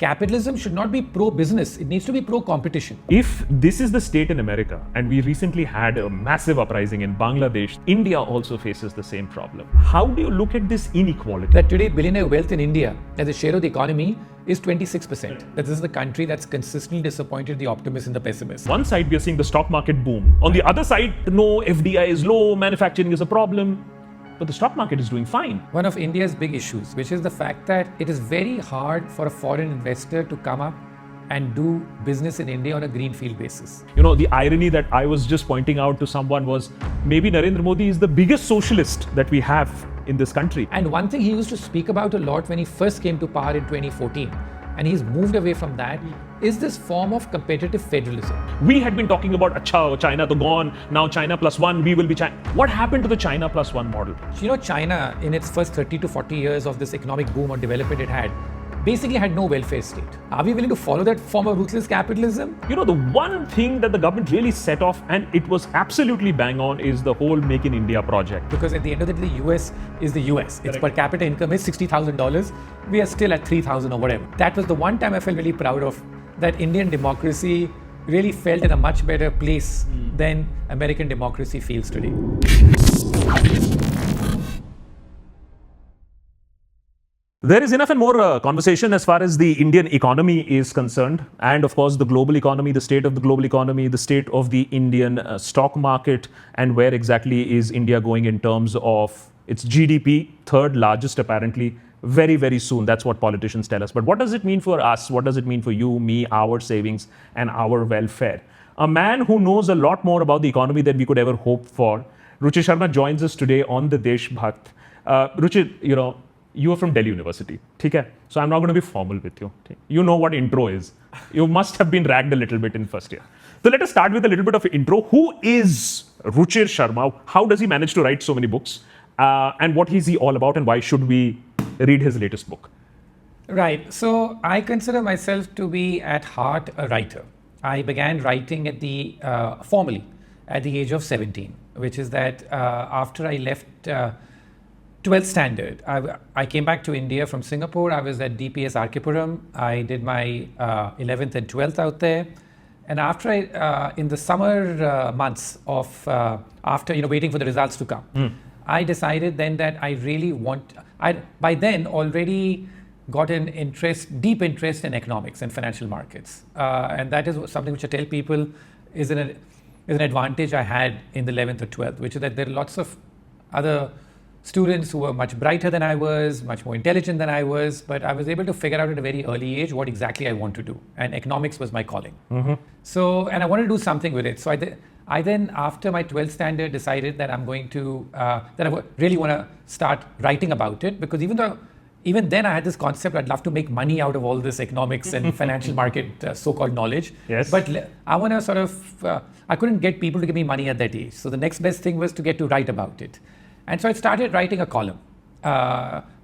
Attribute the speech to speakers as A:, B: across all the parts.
A: capitalism should not be pro-business. It needs to be pro-competition.
B: If this is the state in America, and we recently had a massive uprising in Bangladesh, India also faces the same problem. How do you look at this inequality?
A: That today billionaire wealth in India as a share of the economy is 26%. That this is the country that's consistently disappointed the optimists and the pessimists.
B: One side, we are seeing the stock market boom. On the other side, no, FDI is low, manufacturing is a problem. But the stock market is doing fine.
A: One of India's big issues, which is the fact that it is very hard for a foreign investor to come up and do business in India on a greenfield basis.
B: You know, the irony that I was just pointing out to someone was maybe Narendra Modi is the biggest socialist that we have in this country.
A: And one thing he used to speak about a lot when he first came to power in 2014, and he's moved away from that, is this form of competitive federalism.
B: We had been talking about Acha, China to gone, now China plus one, we will be China. What happened to the China plus one model?
A: You know, China, in its first 30 to 40 years of this economic boom or development it had, basically had no welfare state. Are we willing to follow that form of ruthless capitalism?
B: You know, the one thing that the government really set off, and it was absolutely bang on, is the whole Make in India project.
A: Because at the end of the day, the US is the US. Its per capita income is $60,000. We are still at 3,000 or whatever. That was the one time I felt really proud of, that Indian democracy really felt in a much better place than American democracy feels today.
B: There is enough and more conversation as far as the Indian economy is concerned, and of course the global economy, the state of the global economy, the state of the Indian stock market, and where exactly is India going in terms of its GDP, third largest apparently, very, very soon. That's what politicians tell us. But what does it mean for us? What does it mean for you, me, our savings, and our welfare? A man who knows a lot more about the economy than we could ever hope for, Ruchir Sharma, joins us today on the Deshbhakt. Ruchir, you know, you are from Delhi University, okay? So I'm not going to be formal with you. You know what intro is. You must have been ragged a little bit in first year. So let us start with a little bit of intro. Who is Ruchir Sharma? How does he manage to write so many books? And what is he all about, and why should we read his latest book?
A: Right. So I consider myself to be at heart a writer. I began writing at the formally at the age of 17, which is that after I left 12th standard, I came back to India from Singapore. I was at DPS Arkipuram. I did my 11th and 12th out there. And after in the summer months of after waiting for the results to come, I decided then that I really by then already got an deep interest in economics and financial markets. And that is something which I tell people is an advantage I had in the 11th or 12th, which is that there are lots of other students who were much brighter than I was, much more intelligent than I was, but I was able to figure out at a very early age what exactly I want to do. And economics was my calling. So, and I wanted to do something with it. So I then, after my 12th standard, decided that I'm going to, that I really want to start writing about it, because even then I had this concept, I'd love to make money out of all this economics and financial market so-called knowledge.
B: Yes.
A: But I want to sort of, I couldn't get people to give me money at that age. So the next best thing was to get to write about it. And so I started writing a column,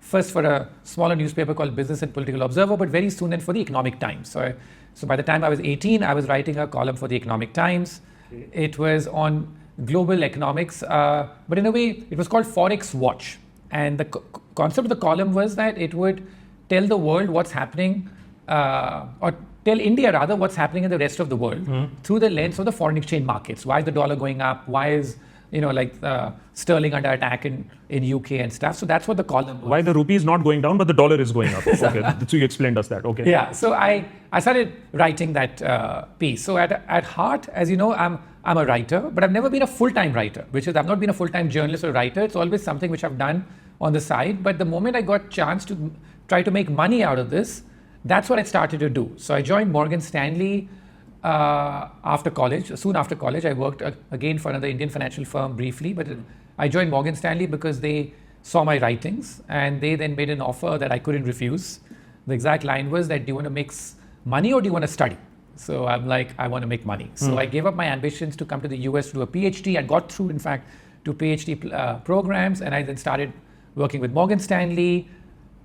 A: first for a smaller newspaper called Business and Political Observer, but very soon then for the Economic Times. So by the time I was 18, I was writing a column for the Economic Times. It was on global economics, but in a way it was called Forex Watch. And the concept of the column was that it would tell the world what's happening, or tell India rather what's happening in the rest of the world through the lens of the foreign exchange markets. Why is the dollar going up? Why is sterling under attack in UK and stuff. So that's what the column was.
B: Why the rupee is not going down, but the dollar is going up. Okay, so you explained us that. Okay.
A: Yeah. So I started writing that piece. So at heart, as you know, I'm a writer, but I've never been a full-time writer, which is I've not been a full-time journalist or writer. It's always something which I've done on the side. But the moment I got chance to try to make money out of this, that's what I started to do. So I joined Morgan Stanley after college. Soon after college, I worked again for another Indian financial firm briefly, but I joined Morgan Stanley because they saw my writings and they then made an offer that I couldn't refuse. The exact line was that, do you want to make money or do you want to study? So I'm like, I want to make money. So I gave up my ambitions to come to the US to do a PhD. I got through, in fact, to PhD programs, and I then started working with Morgan Stanley.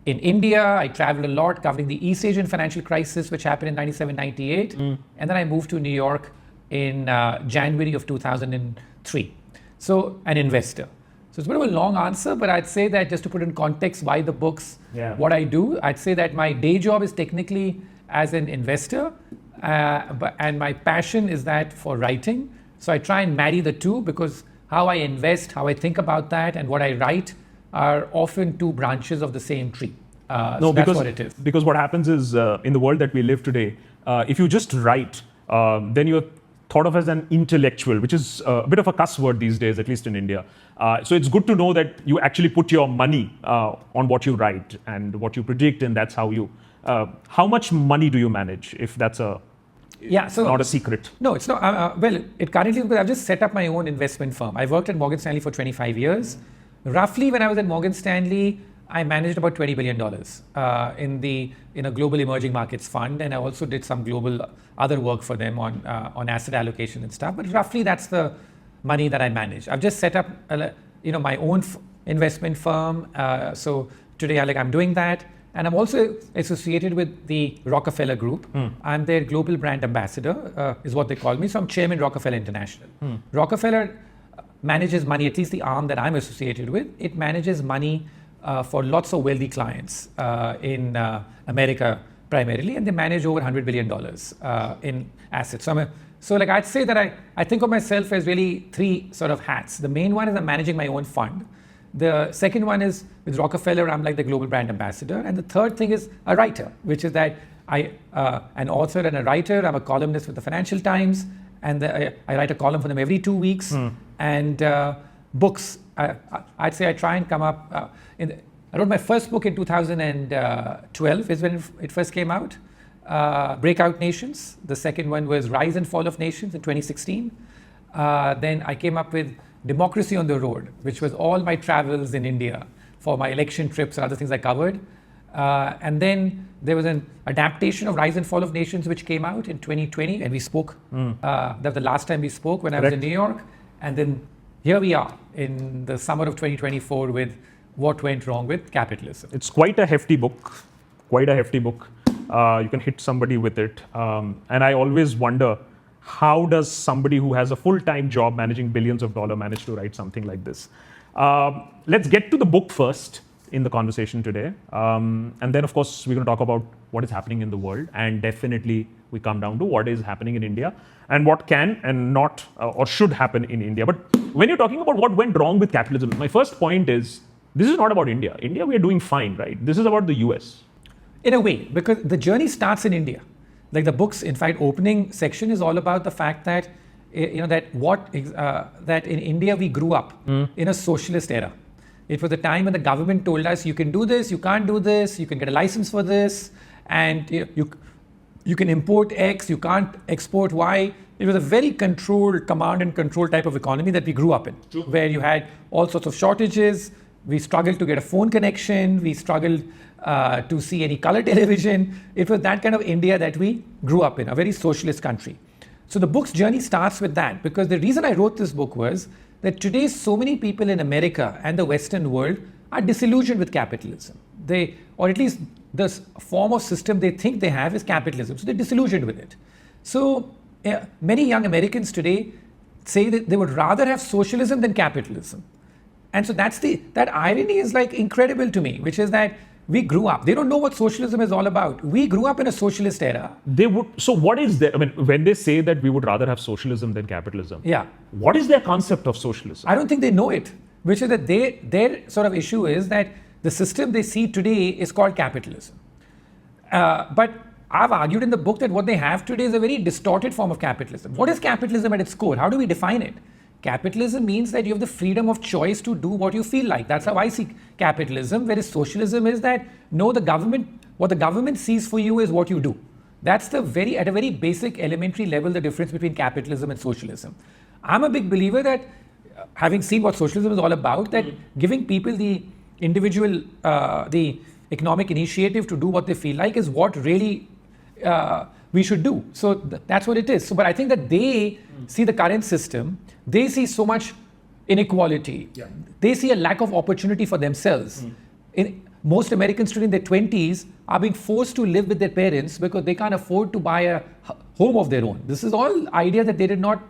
A: In India, I traveled a lot covering the East Asian financial crisis, which happened in 97, 98. And then I moved to New York in January of 2003. So an investor. So it's a bit of a long answer, but I'd say that just to put in context why the books, what I do, I'd say that my day job is technically as an investor, and my passion is that for writing. So I try and marry the two, because how I invest, how I think about that, and what I write are often two branches of the same tree. So that's what it is.
B: Because what happens is, in the world that we live today, if you just write, then you're thought of as an intellectual, which is a bit of a cuss word these days, at least in India. So it's good to know that you actually put your money on what you write and what you predict, and that's how you... how much money do you manage, if that's not a secret?
A: No, it's not. Well, it currently, because I've just set up my own investment firm. I worked at Morgan Stanley for 25 years. Roughly, when I was at Morgan Stanley, I managed about $20 billion in a global emerging markets fund, and I also did some global other work for them on asset allocation and stuff. But roughly, that's the money that I manage. I've just set up my own investment firm. So today, I'm doing that, and I'm also associated with the Rockefeller Group. I'm their global brand ambassador, is what they call me. So I'm chairman Rockefeller International. Rockefeller manages money, at least the arm that I'm associated with. It manages money for lots of wealthy clients in America primarily, and they manage over $100 billion in assets. So I'd say that I think of myself as really three sort of hats. The main one is I'm managing my own fund. The second one is with Rockefeller, I'm like the global brand ambassador. And the third thing is a writer, which is that an author and a writer. I'm a columnist with the Financial Times, and I write a column for them every 2 weeks. And books, I'd say I try and come up. I wrote my first book in 2012 is when it first came out, Breakout Nations. The second one was Rise and Fall of Nations in 2016. Then I came up with Democracy on the Road, which was all my travels in India for my election trips and other things I covered. And then there was an adaptation of Rise and Fall of Nations, which came out in 2020, and we spoke. That was the last time we spoke when I was in New York. And then here we are in the summer of 2024 with What Went Wrong With Capitalism.
B: It's quite a hefty book, You can hit somebody with it. And I always wonder, how does somebody who has a full-time job managing billions of dollars manage to write something like this? Let's get to the book first in the conversation today. And then, of course, we're going to talk about what is happening in the world. And definitely, we come down to what is happening in India and what can and not or should happen in India. But when you're talking about what went wrong with capitalism, my first point is, this is not about India. India, we are doing fine, right? This is about the US.
A: In a way, because the journey starts in India. Like the book's, in fact, opening section is all about the fact that, that in India we grew up in a socialist era. It was a time when the government told us, you can do this, you can't do this, you can get a license for this, and you can import X, you can't export Y. It was a very controlled, command and control type of economy that we grew up in, where you had all sorts of shortages. We struggled to get a phone connection. We struggled to see any color television. It was that kind of India that we grew up in, a very socialist country. So the book's journey starts with that, because the reason I wrote this book was that today so many people in America and the Western world are disillusioned with capitalism. Or at least the form of system they think they have is capitalism. So they're disillusioned with it. So many young Americans today say that they would rather have socialism than capitalism. And so that irony is like incredible to me, which is that we grew up. They don't know what socialism is all about. We grew up in a socialist era.
B: So what is their, when they say that we would rather have socialism than capitalism,
A: yeah,
B: what is their concept of socialism?
A: I don't think they know it, which is that their sort of issue is that the system they see today is called capitalism. But I've argued in the book that what they have today is a very distorted form of capitalism. What is capitalism at its core? How do we define it? Capitalism means that you have the freedom of choice to do what you feel like. That's how I see capitalism, whereas socialism is that, no, what the government sees for you is what you do. That's at a very basic, elementary level, the difference between capitalism and socialism. I'm a big believer that, having seen what socialism is all about, that giving people the individual, the economic initiative to do what they feel like is what really we should do. So that's what it is. But I think that they see the current system, they see so much inequality. Yeah. They see a lack of opportunity for themselves. Most Americans today in their 20s are being forced to live with their parents because they can't afford to buy a home of their own. This is all idea that they did not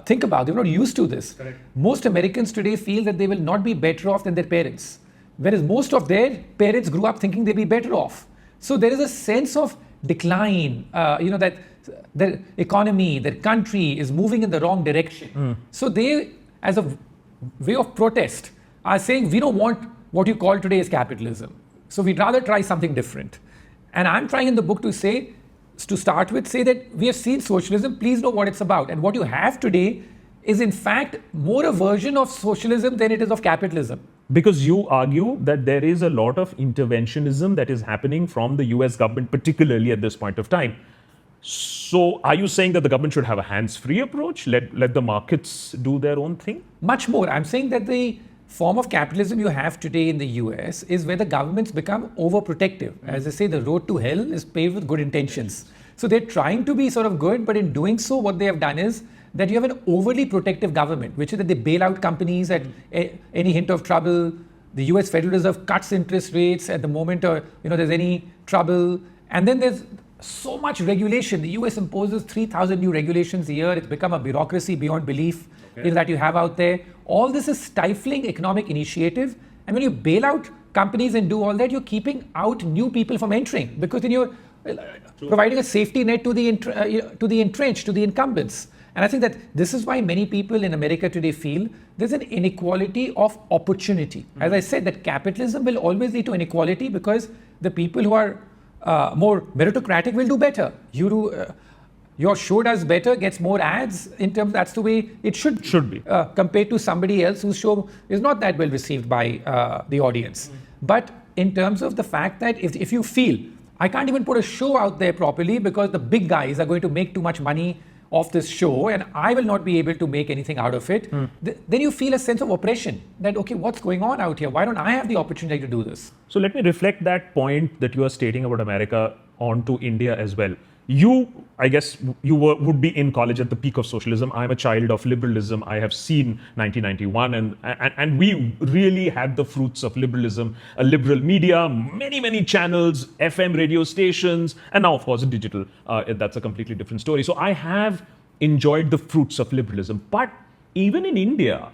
A: think about. They were not used to this. Correct. Most Americans today feel that they will not be better off than their parents, whereas most of their parents grew up thinking they'd be better off. So there is a sense of decline, that the economy, the country is moving in the wrong direction. So they, as a way of protest, are saying we don't want what you call today is capitalism. So we'd rather try something different. And I'm trying in the book to start with, say that we have seen socialism, please know what it's about. And what you have today is in fact more a version of socialism than it is of capitalism.
B: Because you argue that there is a lot of interventionism that is happening from the US government, particularly at this point of time. So are you saying that the government should have a hands-free approach, let the markets do their own thing?
A: Much more. I'm saying that the form of capitalism you have today in the US is where the governments become overprotective. As I say, the road to hell is paved with good intentions. So they're trying to be sort of good, but in doing so, what they have done is that you have an overly protective government, which is that they bail out companies at any hint of trouble. The US Federal Reserve cuts interest rates at the moment there's any trouble. And then there's so much regulation. The US imposes 3,000 new regulations a year. It's become a bureaucracy beyond belief that you have out there. All this is stifling economic initiative. And when you bail out companies and do all that, you're keeping out new people from entering, because then you're providing a safety net to the entrenched, to the incumbents. And I think that this is why many people in America today feel there's an inequality of opportunity. As I said, that capitalism will always lead to inequality because the people who are more meritocratic will do better. Your show does better, gets more ads, that's the way it should be. Compared to somebody else whose show is not that well received by the audience. But in terms of the fact that if you feel, I can't even put a show out there properly because the big guys are going to make too much money of this show and I will not be able to make anything out of it, then you feel a sense of oppression that, okay, what's going on out here? Why don't I have the opportunity to do this?
B: So let me reflect that point that you are stating about America onto India as well. You, I guess, would be in college at the peak of socialism. I'm a child of liberalism. I have seen 1991 and we really had the fruits of liberalism, a liberal media, many channels, FM radio stations, and now of course digital. That's a completely different story. So I have enjoyed the fruits of liberalism. But even in India,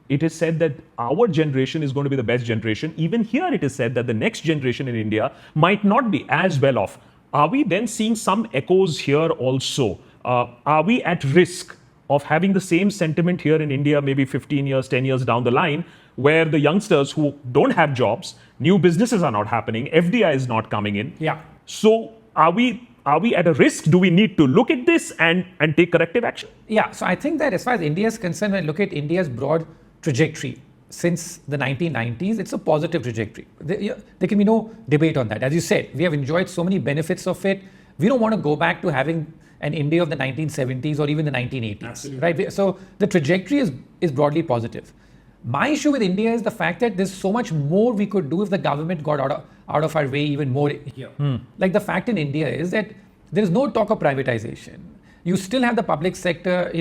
B: it is said that our generation is going to be the best generation. Even here it is said that the next generation in India might not be as well off. Are we then seeing some echoes here also? Are we at risk of having the same sentiment here in India, maybe 15 years, 10 years down the line, where the youngsters who don't have jobs, new businesses are not happening, FDI is not coming in?
A: Yeah.
B: So are we at a risk? Do we need to look at this and take corrective action?
A: Yeah, so I think that as far as India is concerned, when I look at India's broad trajectory, since the 1990s, it's a positive trajectory. There can be no debate on that. As you said, we have enjoyed so many benefits of it. We don't want to go back to having an India of the 1970s or even the 1980s.
B: Absolutely.
A: Right? So the trajectory is broadly positive. My issue with India is the fact that there's so much more we could do if the government got out of our way even more here. Like the fact in India is that there is no talk of privatization. You still have the public sector,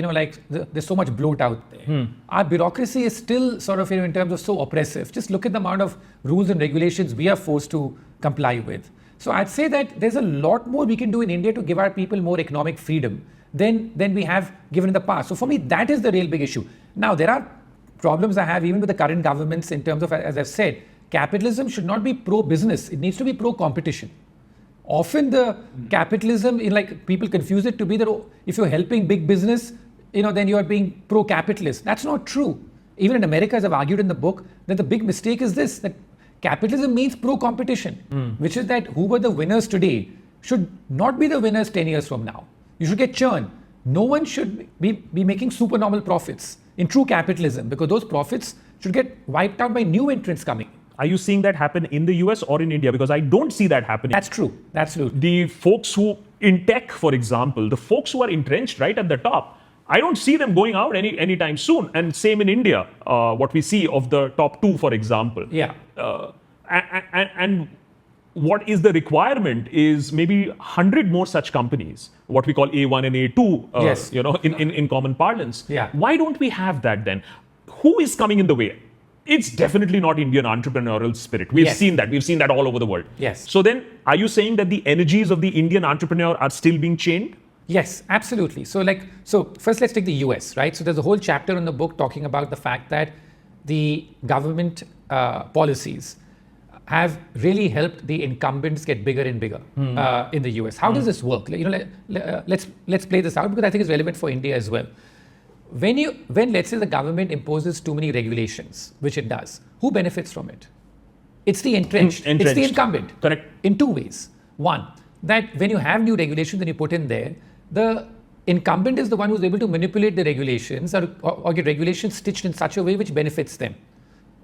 A: there's so much bloat out there. Our bureaucracy is still sort of, in terms of so oppressive. Just look at the amount of rules and regulations we are forced to comply with. So I'd say that there's a lot more we can do in India to give our people more economic freedom than we have given in the past. So for me, that is the real big issue. Now, there are problems I have even with the current governments in terms of, as I've said, capitalism should not be pro-business. It needs to be pro-competition. Often the capitalism, people confuse it to be that if you're helping big business, then you are being pro-capitalist. That's not true. Even in America, as I've argued in the book, that the big mistake is this, that capitalism means pro-competition, which is that who were the winners today should not be the winners 10 years from now. You should get churn. No one should be making supernormal profits in true capitalism, because those profits should get wiped out by new entrants coming.
B: Are you seeing that happen in the US or in India? Because I don't see that happening.
A: That's true. That's true.
B: The folks who, in tech, for example, the folks who are entrenched right at the top, I don't see them going out anytime soon. And same in India, what we see of the top two, for example.
A: Yeah.
B: And what is the requirement is maybe 100 more such companies, what we call A1 and A2,
A: yes.
B: In common parlance.
A: Yeah.
B: Why don't we have that then? Who is coming in the way? It's definitely not Indian entrepreneurial spirit. We've seen that. We've seen that all over the world.
A: Yes.
B: So then, are you saying that the energies of the Indian entrepreneur are still being chained?
A: Yes, absolutely. So first let's take the US, right? So there's a whole chapter in the book talking about the fact that the government policies have really helped the incumbents get bigger and bigger in the US. How does this work? Let's play this out because I think it's relevant for India as well. When let's say the government imposes too many regulations, which it does, who benefits from it? It's the entrenched. It's the incumbent.
B: Correct.
A: In two ways. One, that when you have new regulations and you put in there, the incumbent is the one who's able to manipulate the regulations or get regulations stitched in such a way which benefits them,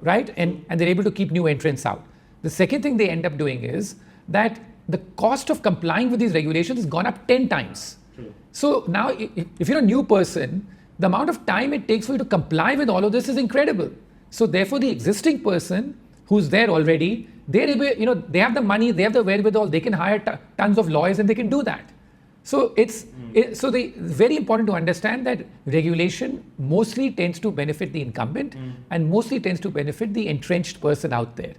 A: right? And they're able to keep new entrants out. The second thing they end up doing is that the cost of complying with these regulations has gone up 10 times. True. So now if you're a new person, the amount of time it takes for you to comply with all of this is incredible. So therefore the existing person who's there already, they're able, they have the money, they have the wherewithal, they can hire tons of lawyers and they can do that. So it's very important to understand that regulation mostly tends to benefit the incumbent and mostly tends to benefit the entrenched person out there.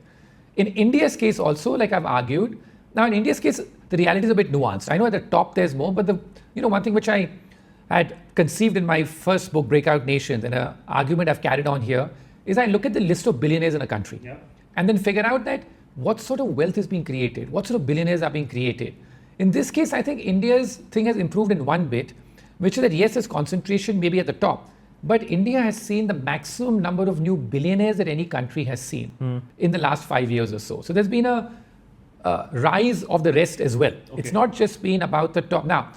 A: In India's case also, like I've argued, now in India's case, the reality is a bit nuanced. I know at the top there's more, but one thing which I had conceived in my first book, Breakout Nations, and an argument I've carried on here, is I look at the list of billionaires in a country and then figure out that what sort of wealth is being created, what sort of billionaires are being created. In this case, I think India's thing has improved in one bit, which is that yes, there's concentration maybe at the top, but India has seen the maximum number of new billionaires that any country has seen in the last 5 years or so. So there's been a rise of the rest as well. Okay. It's not just been about the top. Now,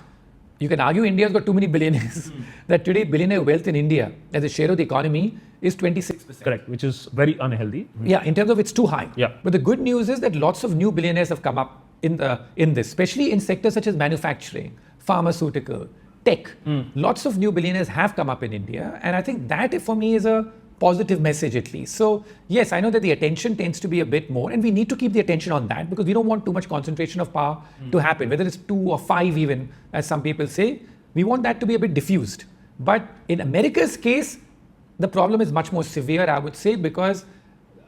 A: you can argue India's got too many billionaires, that today billionaire wealth in India as a share of the economy is 26%.
B: Correct, which is very unhealthy.
A: Yeah, in terms of it's too high.
B: Yeah.
A: But the good news is that lots of new billionaires have come up in this, especially in sectors such as manufacturing, pharmaceutical, tech. Lots of new billionaires have come up in India, and I think that for me is a positive message at least. So yes, I know that the attention tends to be a bit more, and we need to keep the attention on that because we don't want too much concentration of power to happen, whether it's 2 or 5 even, as some people say. We want that to be a bit diffused. But in America's case, the problem is much more severe, I would say, because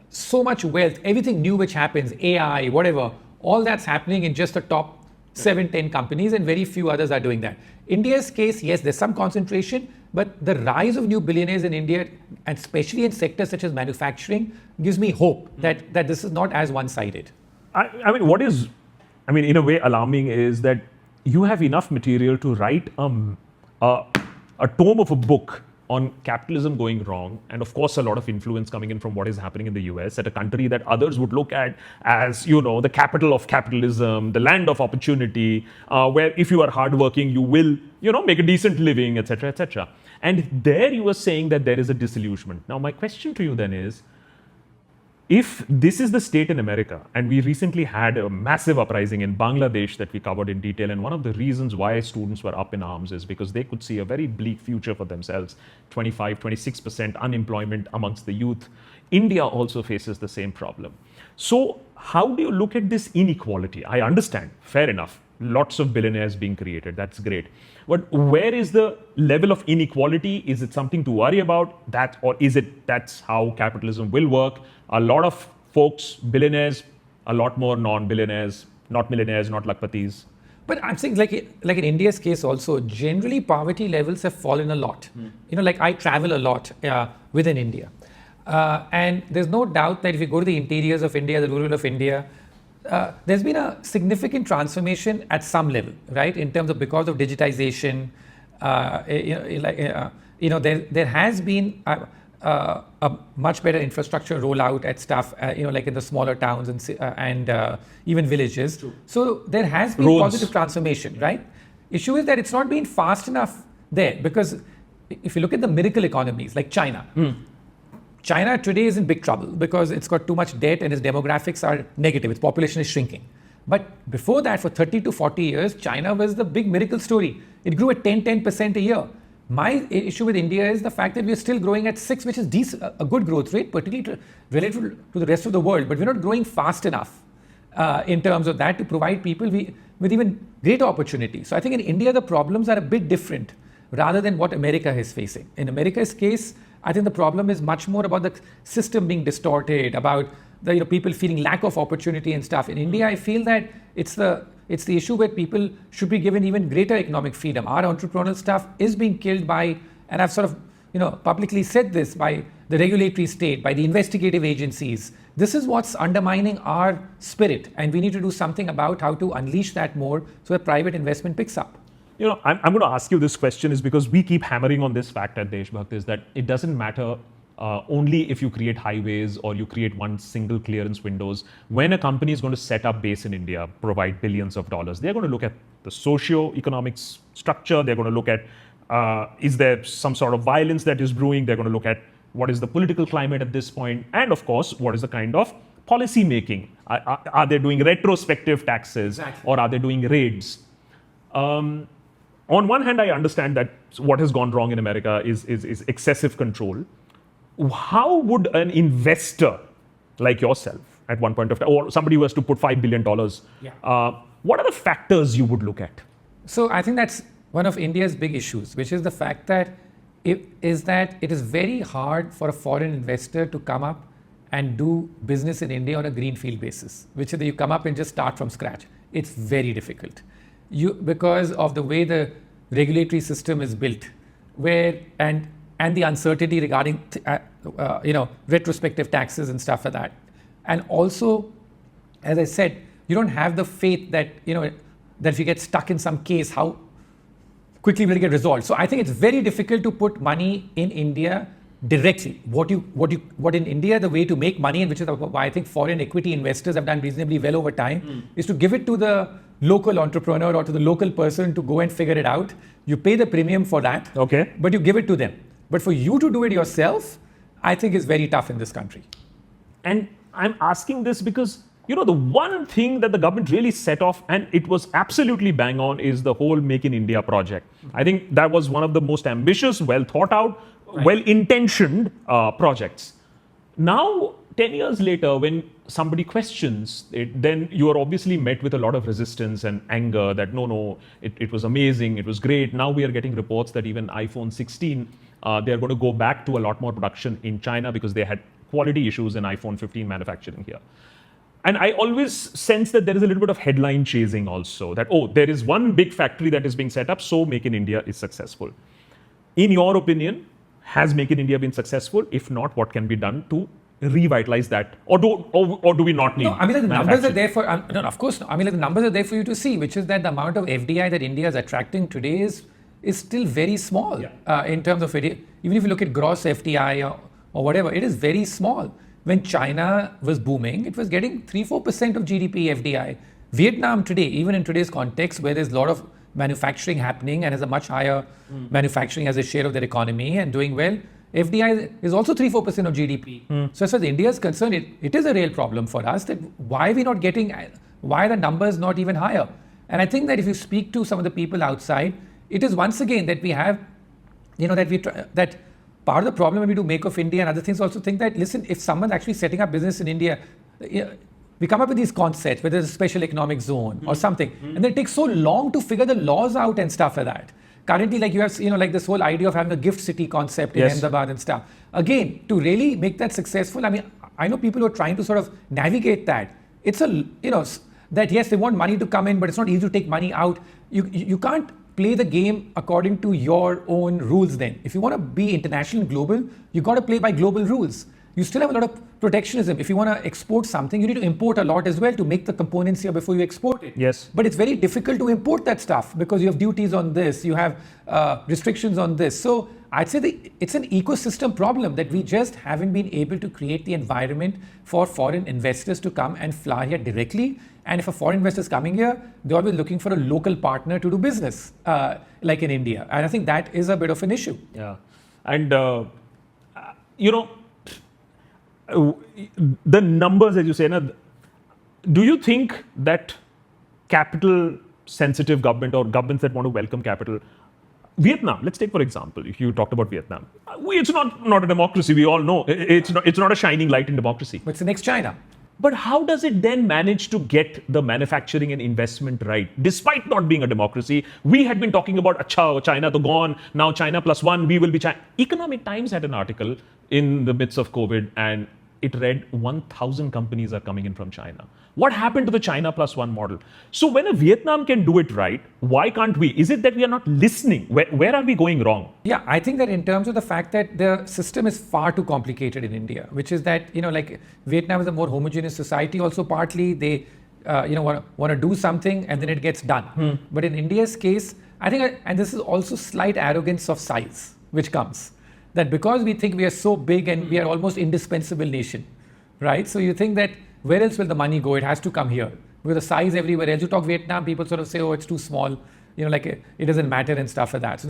A: so much wealth, everything new which happens, AI, whatever, all that's happening in just the top 7-10 companies, and very few others are doing that. India's case, yes, there's some concentration, but the rise of new billionaires in India, and especially in sectors such as manufacturing, gives me hope that this is not as one-sided.
B: I mean, what is, in a way alarming is that you have enough material to write a tome of a book on capitalism going wrong, and of course a lot of influence coming in from what is happening in the US, at a country that others would look at as, the capital of capitalism, the land of opportunity, where if you are hardworking, you will, make a decent living, etc., etc. And there you were saying that there is a disillusionment. Now my question to you then is, if this is the state in America, and we recently had a massive uprising in Bangladesh that we covered in detail, and one of the reasons why students were up in arms is because they could see a very bleak future for themselves, 25, 26% unemployment amongst the youth. India also faces the same problem. So how do you look at this inequality? I understand, fair enough, lots of billionaires being created, that's great. But where is the level of inequality? Is it something to worry about, or is it that's how capitalism will work? A lot of folks, billionaires, a lot more non-billionaires, not millionaires, not lakpatis.
A: But I'm saying, like in India's case also, generally poverty levels have fallen a lot. Like I travel a lot within India. And there's no doubt that if you go to the interiors of India, the rural of India, there's been a significant transformation at some level, right? In terms of because of digitization, there has been a much better infrastructure rollout at stuff, like in the smaller towns and even villages. True. So there has been positive transformation, right? Issue is that it's not been fast enough there, because if you look at the miracle economies like China, China today is in big trouble because it's got too much debt and its demographics are negative. Its population is shrinking. But before that, for 30 to 40 years, China was the big miracle story. It grew at 10% a year. My issue with India is the fact that we're still growing at 6, which is a good growth rate, particularly relative to the rest of the world. But we're not growing fast enough in terms of that to provide people with even greater opportunity. So I think in India, the problems are a bit different rather than what America is facing. In America's case, I think the problem is much more about the system being distorted, about the people feeling lack of opportunity and stuff. In India, I feel that it's the issue where people should be given even greater economic freedom. Our entrepreneurial stuff is being killed by, and I've sort of publicly said this, by the regulatory state, by the investigative agencies. This is what's undermining our spirit, and we need to do something about how to unleash that more so that private investment picks up.
B: I'm going to ask you this question is because we keep hammering on this fact at Deshbhakt is that it doesn't matter only if you create highways or you create one single clearance windows. When a company is going to set up base in India, provide billions of dollars, they're going to look at the socio-economic structure. They're going to look at is there some sort of violence that is brewing? They're going to look at what is the political climate at this point? And of course, what is the kind of policy making? Are they doing retrospective taxes or are they doing raids? On one hand, I understand that what has gone wrong in America is excessive control. How would an investor like yourself at one point of time, or somebody who has to put $5 billion, what are the factors you would look at?
A: So I think that's one of India's big issues, which is the fact that it is very hard for a foreign investor to come up and do business in India on a greenfield basis, which is that you come up and just start from scratch. It's very difficult. Because of the way the regulatory system is built, and the uncertainty regarding retrospective taxes and stuff like that. And also, as I said, you don't have the faith that that if you get stuck in some case, how quickly will it get resolved. So I think it's very difficult to put money in India directly. What in India, the way to make money, and which is why I think foreign equity investors have done reasonably well over time, is to give it to the local entrepreneur or to the local person to go and figure it out. You pay the premium for that, but you give it to them. But for you to do it yourself, I think is very tough in this country.
B: And I'm asking this because, the one thing that the government really set off, and it was absolutely bang on, is the whole Make in India project. I think that was one of the most ambitious, well thought out, well-intentioned projects. Now, 10 years later, when somebody questions it, then you are obviously met with a lot of resistance and anger that it was amazing, it was great. Now we are getting reports that even iPhone 16, they're going to go back to a lot more production in China because they had quality issues in iPhone 15 manufacturing here. And I always sense that there is a little bit of headline chasing also, that, there is one big factory that is being set up, so Make in India is successful. In your opinion, has Make in India been successful? If not, what can be done to revitalize that? Or do we not need?
A: No, I mean, the numbers are there for, no, of course, no. I mean, the numbers are there for you to see, which is that the amount of FDI that India is attracting today is still very small in terms of it. Even if you look at gross FDI or whatever, it is very small. When China was booming, it was getting 3-4% of GDP FDI. Vietnam today, even in today's context, where there's a lot of manufacturing happening and has a much higher manufacturing as a share of their economy and doing well, FDI is also 3-4% of GDP. So as far as India is concerned, it is a real problem for us that why are the numbers not even higher? And I think that if you speak to some of the people outside, it is once again that we have, that part of the problem when we do Make of India and other things also think that, listen, if someone's actually setting up business in India, we come up with these concepts, whether it's a special economic zone or something, and then it takes so long to figure the laws out and stuff like that. Currently, like you have, like this whole idea of having a gift city concept in Ahmedabad and stuff. Again, to really make that successful, I mean, I know people who are trying to sort of navigate that. It's that yes, they want money to come in, but it's not easy to take money out. You can't play the game according to your own rules then. If you want to be international and global, you got to play by global rules. You still have a lot of protectionism. If you want to export something, you need to import a lot as well to make the components here before you export it.
B: Yes.
A: But it's very difficult to import that stuff because you have duties on this, you have restrictions on this. So I'd say it's an ecosystem problem that we just haven't been able to create the environment for foreign investors to come and fly here directly. And if a foreign investor is coming here, they're always looking for a local partner to do business, like in India. And I think that is a bit of an issue.
B: Yeah. And, the numbers, as you say, do you think that capital-sensitive government or governments that want to welcome capital, Vietnam, let's take for example, if you talked about Vietnam, it's not a democracy, we all know. It's not a shining light in democracy.
A: But it's the next China.
B: But how does it then manage to get the manufacturing and investment right, despite not being a democracy? We had been talking about, China to gone, now China +1, we will be China. Economic Times had an article in the midst of COVID, and it read 1,000 companies are coming in from China. What happened to the China plus one model? So when a Vietnam can do it right, why can't we? Is it that we are not listening? Where are we going wrong?
A: Yeah, I think that in terms of the fact that the system is far too complicated in India, which is that, like Vietnam is a more homogeneous society also partly. They, want to do something and then it gets done. But in India's case, I think, and this is also slight arrogance of size, which comes. That because we think we are so big and we are almost indispensable nation, right? So you think that where else will the money go? It has to come here. Because the size everywhere else. You talk Vietnam, people sort of say, oh, it's too small. It doesn't matter and stuff like that. So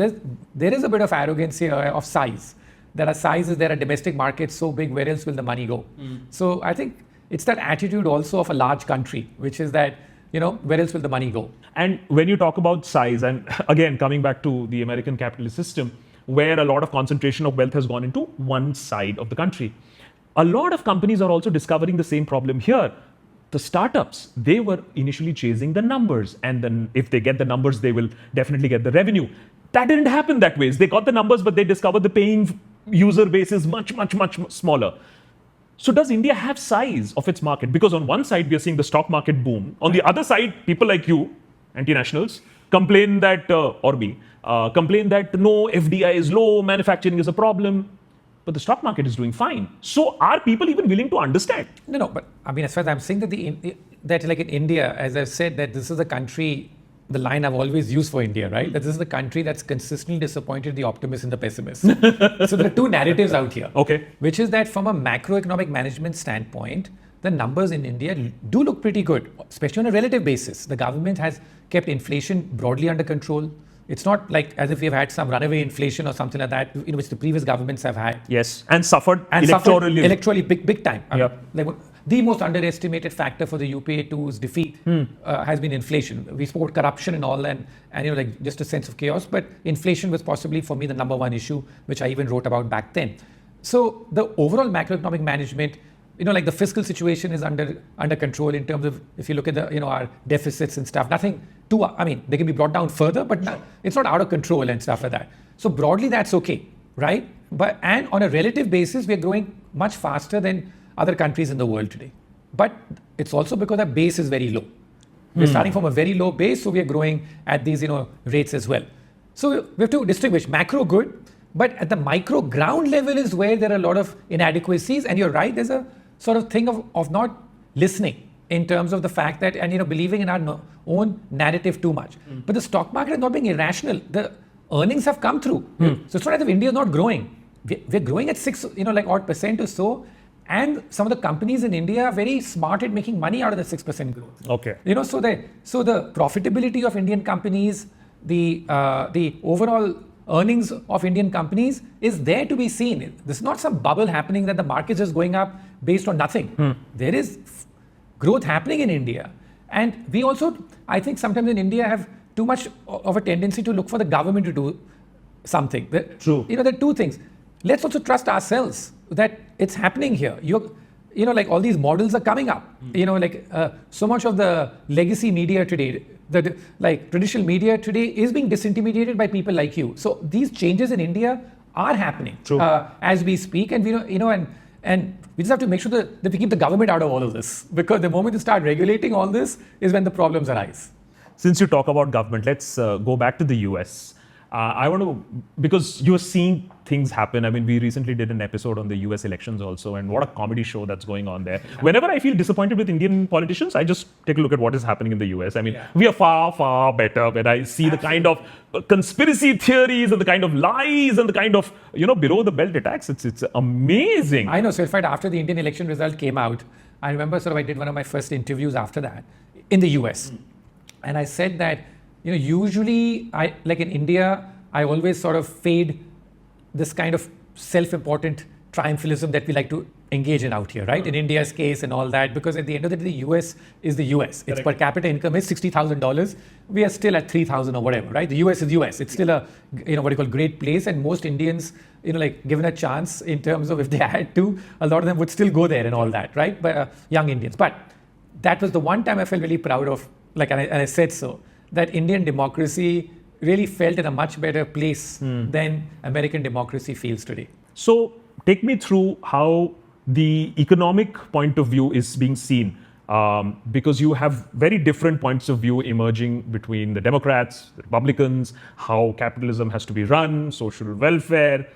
A: there is a bit of arrogance here of size. That our size is there, a domestic market so big, where else will the money go? So I think it's that attitude also of a large country, which is that, where else will the money go?
B: And when you talk about size, and again, coming back to the American capitalist system, where a lot of concentration of wealth has gone into one side of the country. A lot of companies are also discovering the same problem here. The startups, they were initially chasing the numbers, and then if they get the numbers, they will definitely get the revenue. That didn't happen that way. They got the numbers, but they discovered the paying user base is much, much, much smaller. So does India have size of its market? Because on one side, we are seeing the stock market boom. On the other side, people like you, anti-nationals, complain that, complain that no, FDI is low, manufacturing is a problem. But the stock market is doing fine. So are people even willing to understand?
A: No, but I mean, as far as I'm saying that like in India, as I've said, that this is a country, the line I've always used for India, right? That this is the country that's consistently disappointed the optimists and the pessimists. So there are two narratives out here.
B: Okay.
A: Which is that from a macroeconomic management standpoint, the numbers in India do look pretty good, especially on a relative basis. The government has kept inflation broadly under control. It's not like as if we've had some runaway inflation or something like that, which the previous governments have had.
B: Yes, and suffered electorally.
A: Electorally big time.
B: Yeah.
A: The most underestimated factor for the UPA 2's defeat has been inflation. We spoke corruption and all, and just a sense of chaos. But inflation was possibly for me the number one issue, which I even wrote about back then. So the overall macroeconomic management, the fiscal situation is under control in terms of, if you look at the our deficits and stuff. Nothing too. I mean, they can be brought down further, but it's not out of control and stuff like that. So broadly, that's okay, right? And on a relative basis, we are growing much faster than other countries in the world today. But it's also because our base is very low. We're starting from a very low base, so we are growing at these rates as well. So we have to distinguish macro good, but at the micro ground level is where there are a lot of inadequacies. And you're right, there's a sort of thing of not listening in terms of the fact that, and believing in our own narrative too much. But the stock market is not being irrational. The earnings have come through. So it's not as if India is not growing. We're growing at 6, odd% or so. And some of the companies in India are very smart at making money out of the 6% growth.
B: Okay.
A: So the profitability of Indian companies, the overall earnings of Indian companies is there to be seen. This is not some bubble happening that the market is just going up based on nothing. There is growth happening in India. And we also, I think sometimes in India have too much of a tendency to look for the government to do something.
B: True.
A: There are two things. Let's also trust ourselves that it's happening here. All these models are coming up. So much of the legacy media today, traditional media today is being disintermediated by people like you. So these changes in India are happening as we speak, and and we just have to make sure that we keep the government out of all of this, because the moment you start regulating all this is when the problems arise.
B: Since you talk about government, let's go back to the US. I want to, because you're seeing things happen. I mean, we recently did an episode on the US elections also, and what a comedy show that's going on there. Whenever I feel disappointed with Indian politicians, I just take a look at what is happening in the US. I mean, we are far, far better when I see the kind of conspiracy theories and the kind of lies and the kind of, below the belt attacks. It's amazing.
A: I know. So in fact, after the Indian election result came out, I remember I did one of my first interviews after that in the US. And I said that, usually like in India, I always sort of fade this kind of self-important triumphalism that we like to engage in out here, right? In India's case and all that, because at the end of the day, the US is the US. Its per capita income is $60,000. We are still at 3,000 or whatever, right? The US is US. It's still a, what you call great place. And most Indians, given a chance in terms of if they had to, a lot of them would still go there and all that, right? But young Indians. But that was the one time I felt really proud of, and I said so, that Indian democracy really felt in a much better place than American democracy feels today.
B: So take me through how the economic point of view is being seen because you have very different points of view emerging between the Democrats, the Republicans, how capitalism has to be run, social welfare.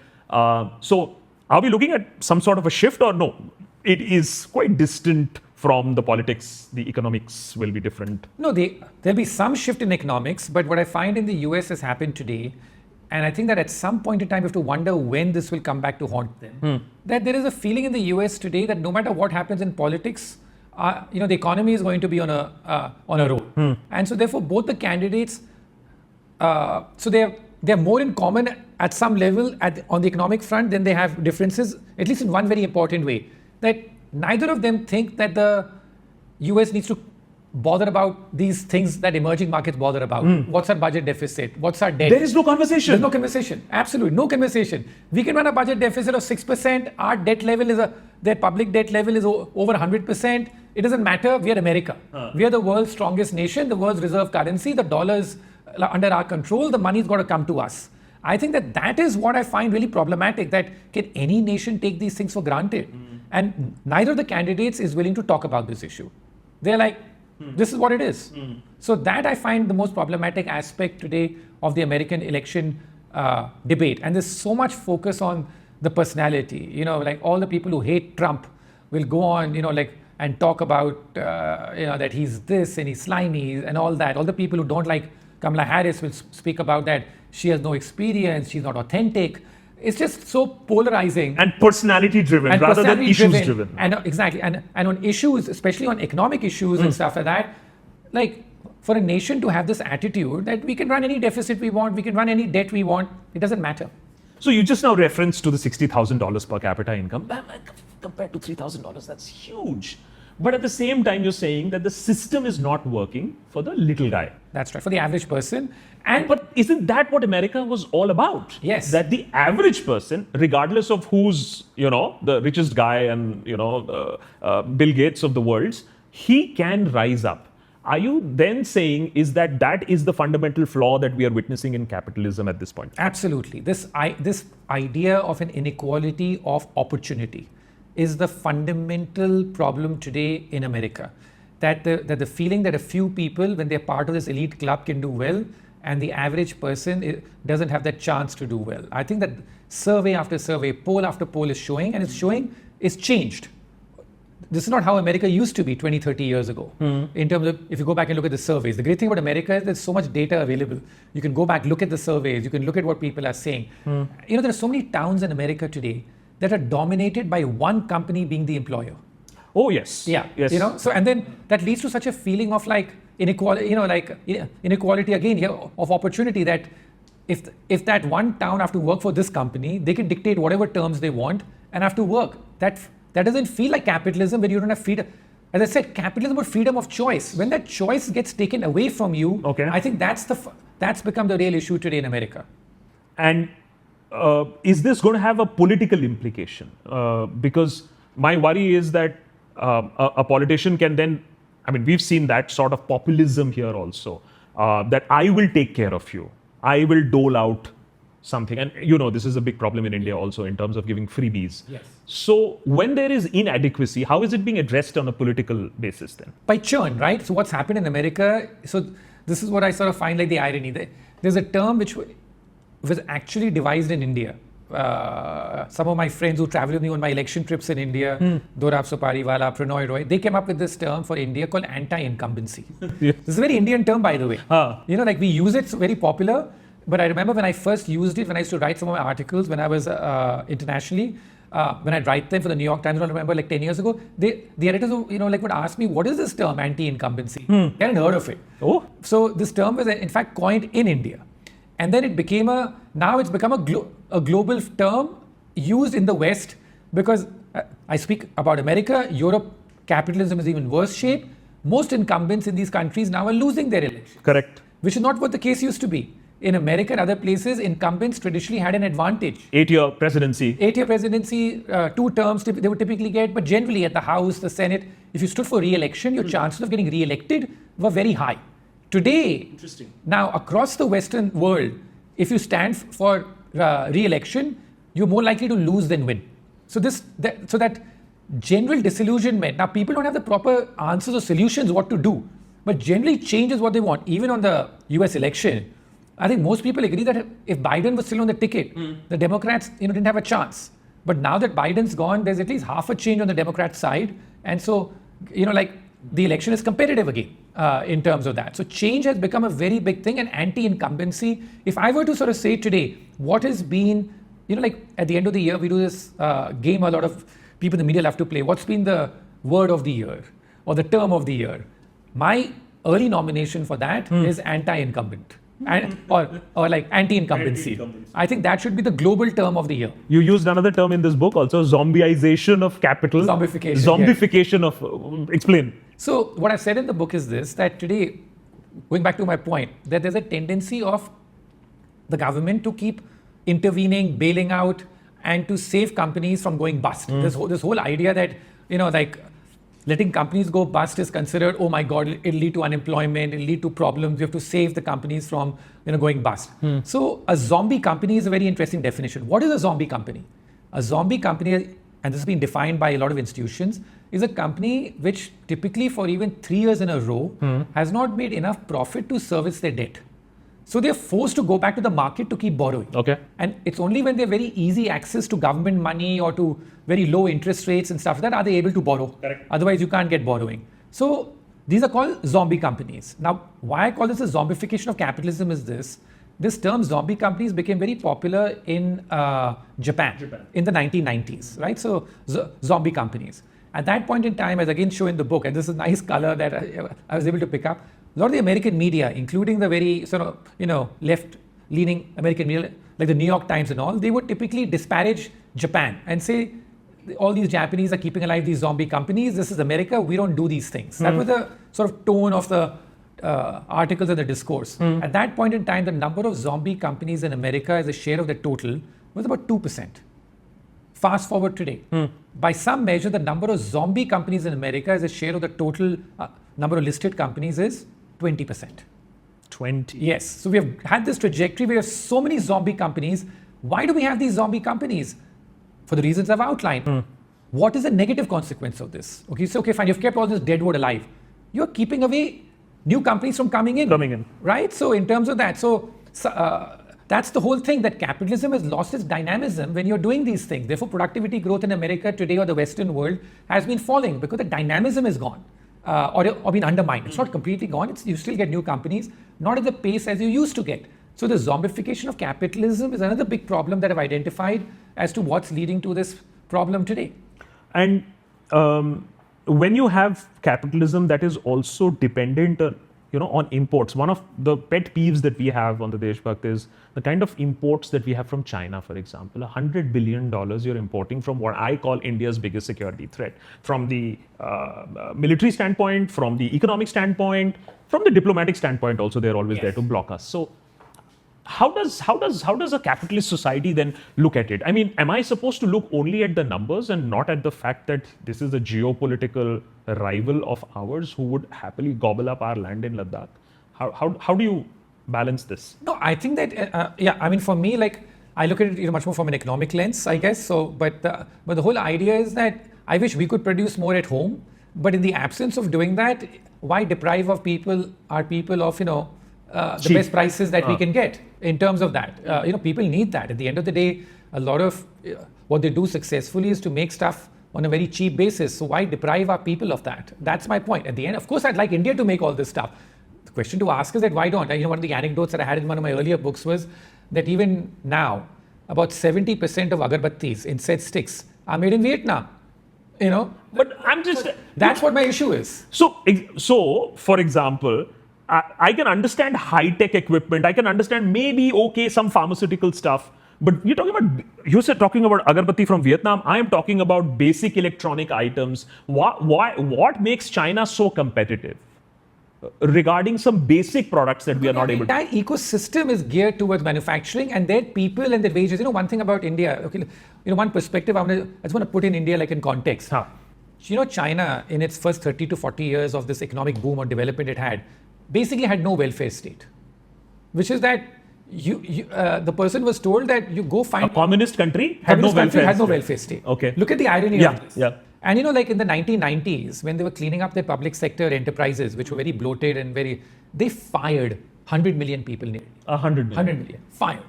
B: So are we looking at some sort of a shift or no? It is quite distant from the politics. The economics will be different.
A: No, there'll be some shift in economics, but what I find in the US has happened today, and I think that at some point in time you have to wonder when this will come back to haunt them, that there is a feeling in the US today that no matter what happens in politics, the economy is going to be on a roll. And so therefore both the candidates, so they're more in common at some level on the economic front than they have differences, at least in one very important way, that neither of them think that the US needs to bother about these things that emerging markets bother about. What's our budget deficit? What's our debt?
B: There is no conversation.
A: There's no conversation. Absolutely no conversation. We can run a budget deficit of 6%. Our debt level their public debt level is over 100%. It doesn't matter. We are America. We are the world's strongest nation, the world's reserve currency. The dollar is under our control. The money's got to come to us. I think that is what I find really problematic, that can any nation take these things for granted? And neither of the candidates is willing to talk about this issue. They're like, this is what it is. So that I find the most problematic aspect today of the American election debate. And there's so much focus on the personality. Like all the people who hate Trump will go on, and talk about, that he's this and he's slimy and all that. All the people who don't like Kamala Harris will speak about that she has no experience, she's not authentic. It's just so polarizing.
B: And personality driven rather than issues driven.
A: And exactly. And on issues, especially on economic issues and stuff like that, like for a nation to have this attitude that we can run any deficit we want, we can run any debt we want, it doesn't matter.
B: So you just now referenced to the $60,000 per capita income. Compared to $3,000, that's huge. But at the same time, you're saying that the system is not working for the little guy.
A: That's right, for the average person.
B: But isn't that what America was all about?
A: Yes.
B: That the average person, regardless of who's, the richest guy and, Bill Gates of the world, he can rise up. Are you then saying is that is the fundamental flaw that we are witnessing in capitalism at this point?
A: Absolutely. This idea of an inequality of opportunity is the fundamental problem today in America. That the feeling that a few people, when they're part of this elite club, can do well, and the average person doesn't have that chance to do well. I think that survey after survey, poll after poll is showing, and it's changed. This is not how America used to be 20, 30 years ago. In terms of, if you go back and look at the surveys, the great thing about America is there's so much data available. You can go back, look at the surveys, you can look at what people are saying. There are so many towns in America today that are dominated by one company being the employer.
B: Oh, yes.
A: Yeah.
B: Yes.
A: So, and then that leads to such a feeling of like inequality, inequality again here of opportunity, that if that one town have to work for this company, they can dictate whatever terms they want and have to work. That doesn't feel like capitalism when you don't have freedom. As I said, capitalism or freedom of choice. When that choice gets taken away from you, I think that's become the real issue today in America.
B: And is this going to have a political implication? Because my worry is that a politician can then, we've seen that sort of populism here also, that I will take care of you. I will dole out something. And this is a big problem in India also in terms of giving freebies.
A: Yes.
B: So when there is inadequacy, how is it being addressed on a political basis then?
A: By churn, right? So what's happened in America, so this is what I sort of find like the irony. There's a term which was actually devised in India. Some of my friends who travel with me on my election trips in India, Dorab Supariwala, Pranoy Roy, they came up with this term for India called anti-incumbency. This is a very Indian term, by the way. Like we use it, it's very popular. But I remember when I first used it, when I used to write some of my articles when I was internationally, when I'd write them for the New York Times, I remember like 10 years ago, the editors, would ask me, what is this term, anti-incumbency? They hadn't heard of it.
B: Oh.
A: So this term was in fact coined in India. And then now it's become a global term used in the West, because I speak about America, Europe, capitalism is even worse shape. Most incumbents in these countries now are losing their elections.
B: Correct.
A: Which is not what the case used to be. In America and other places, incumbents traditionally had an advantage.
B: 8-year presidency.
A: 8-year presidency, 2 terms they would typically get, but generally at the House, the Senate, if you stood for re-election, your chances of getting re-elected were very high. Today, now across the Western world, if you stand for re-election, you're more likely to lose than win. So that general disillusionment. Now, people don't have the proper answers or solutions what to do, but generally change is what they want. Even on the US election, I think most people agree that if Biden was still on the ticket, the Democrats didn't have a chance. But now that Biden's gone, there's at least half a change on the Democrat side. And so, the election is competitive again in terms of that. So change has become a very big thing, and anti-incumbency. If I were to sort of say today, what has been, at the end of the year, we do this game a lot of people in the media love to play. What's been the word of the year or the term of the year? My early nomination for that is anti-incumbent. Or like anti-incumbency. I think that should be the global term of the year.
B: You used another term in this book also, zombieization of capital. Zombification of, explain.
A: So what I said in the book is this, that today, going back to my point, that there's a tendency of the government to keep intervening, bailing out, and to save companies from going bust. This whole idea that, letting companies go bust is considered, oh my God, it'll lead to unemployment, it'll lead to problems. You have to save the companies from going bust. So a zombie company is a very interesting definition. What is a zombie company? A zombie company, and this has been defined by a lot of institutions, is a company which typically for even 3 years in a row has not made enough profit to service their debt. So they're forced to go back to the market to keep borrowing.
B: Okay.
A: And it's only when they have very easy access to government money or to very low interest rates and stuff like that are they able to borrow.
B: Correct.
A: Otherwise, you can't get borrowing. So these are called zombie companies. Now, why I call this a zombification of capitalism is this term zombie companies became very popular in Japan in the 1990s, right? So zombie companies. At that point in time, as again shown in the book, and this is a nice color that I was able to pick up, a lot of the American media, including the very sort of, left-leaning American media, like the New York Times and all, they would typically disparage Japan and say, all these Japanese are keeping alive these zombie companies. This is America. We don't do these things. That was the sort of tone of the articles and the discourse. At that point in time, the number of zombie companies in America as a share of the total was about 2%. Fast forward today. By some measure, the number of zombie companies in America as a share of the total number of listed companies is 20%.
B: 20?
A: Yes. So we have had this trajectory. We have so many zombie companies. Why do we have these zombie companies? For the reasons I've outlined. What is the negative consequence of this? Okay, so fine, you've kept all this dead wood alive. You're keeping away new companies from coming in. Right? So in terms of that, that's the whole thing, that capitalism has lost its dynamism when you're doing these things. Therefore, productivity growth in America today or the Western world has been falling because the dynamism is gone or been undermined. It's not completely gone. You still get new companies, not at the pace as you used to get. So the zombification of capitalism is another big problem that I've identified as to what's leading to this problem today.
B: And when you have capitalism that is also dependent on imports, one of the pet peeves that we have on the Deshbhakt is the kind of imports that we have from China, for example. $100 billion you're importing from what I call India's biggest security threat, from the military standpoint, from the economic standpoint, from the diplomatic standpoint also. They're always there to block us. So how does a capitalist society then look at it? I mean, am I supposed to look only at the numbers and not at the fact that this is a geopolitical rival of ours who would happily gobble up our land in Ladakh? How do you balance this?
A: No, I think that for me, like, I look at it much more from an economic lens, I guess. So, but the whole idea is that I wish we could produce more at home, but in the absence of doing that, why deprive our people of the best prices that we can get in terms of that. People need that. At the end of the day, a lot of what they do successfully is to make stuff on a very cheap basis. So why deprive our people of that? That's my point. At the end, of course, I'd like India to make all this stuff. The question to ask is that why don't? One of the anecdotes that I had in one of my earlier books was that even now, about 70% of agarbattis, incense sticks, are made in Vietnam.
B: But I'm just...
A: That's what my issue is.
B: So for example, I can understand high-tech equipment. I can understand maybe, some pharmaceutical stuff. But you're talking about agarbatti from Vietnam. I am talking about basic electronic items. What makes China so competitive regarding some basic products that we are not able to?
A: That ecosystem is geared towards manufacturing, and their people and their wages. One thing about India, one perspective I just want to put in India like in context. China in its first 30 to 40 years of this economic boom or development it had, basically had no welfare state, which is that the person was told that you go find
B: a communist country had no welfare
A: state.
B: Okay.
A: Look at the irony of this.
B: Yeah.
A: And like in the 1990s, when they were cleaning up their public sector enterprises, which were very bloated and they fired 100 million people nearly.
B: 100 million.
A: 100 million, fired.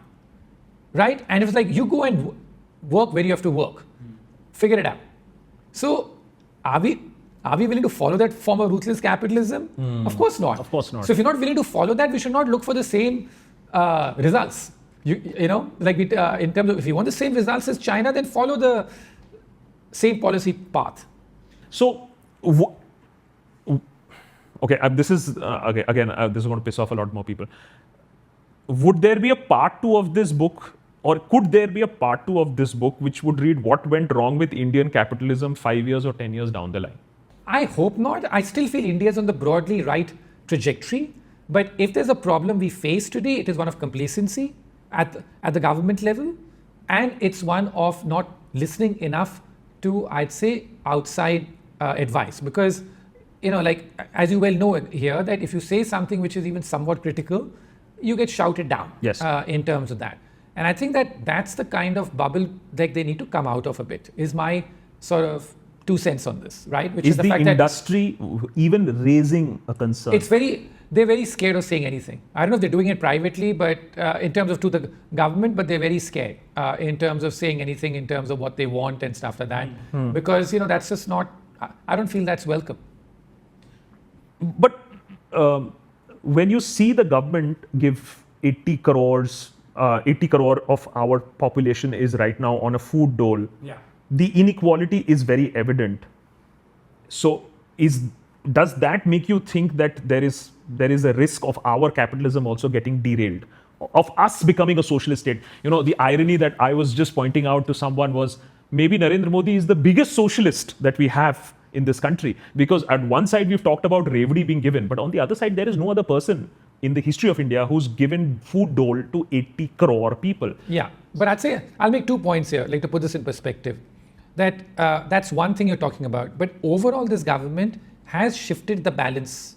A: Right? And it was like, you go and work where you have to work. Figure it out. So are we willing to follow that form of ruthless capitalism? Of course not.
B: Of course not.
A: So if you're not willing to follow that, we should not look for the same results. In terms of, if you want the same results as China, then follow the same policy path.
B: So, this is again, this is going to piss off a lot more people. Would there be a part 2 of this book, or could there be a part 2 of this book which would read what went wrong with Indian capitalism 5 years or 10 years down the line?
A: I hope not. I still feel India is on the broadly right trajectory. But if there's a problem we face today, it is one of complacency at the government level, and it's one of not listening enough to, I'd say, outside advice. Because, as you well know here, that if you say something which is even somewhat critical, you get shouted down.
B: Yes.
A: In terms of that. And I think that's the kind of bubble that they need to come out of a bit, is my sort of 2 cents on this, right? Which
B: is
A: the
B: the
A: fact
B: industry even raising a concern?
A: They're very scared of saying anything. I don't know if they're doing it privately, but in terms of to the government, but they're very scared in terms of saying anything in terms of what they want and stuff like that. Because, that's just not, I don't feel that's welcome.
B: But when you see the government give 80 crore of our population is right now on a food dole, the inequality is very evident. So does that make you think that there is a risk of our capitalism also getting derailed, of us becoming a socialist state? The irony that I was just pointing out to someone was, maybe Narendra Modi is the biggest socialist that we have in this country, because at one side we've talked about Revdi being given, but on the other side there is no other person in the history of India who's given food dole to 80 crore people.
A: Yeah, but I'd say I'll make 2 points here, to put this in perspective. That's one thing you're talking about, but overall this government has shifted the balance.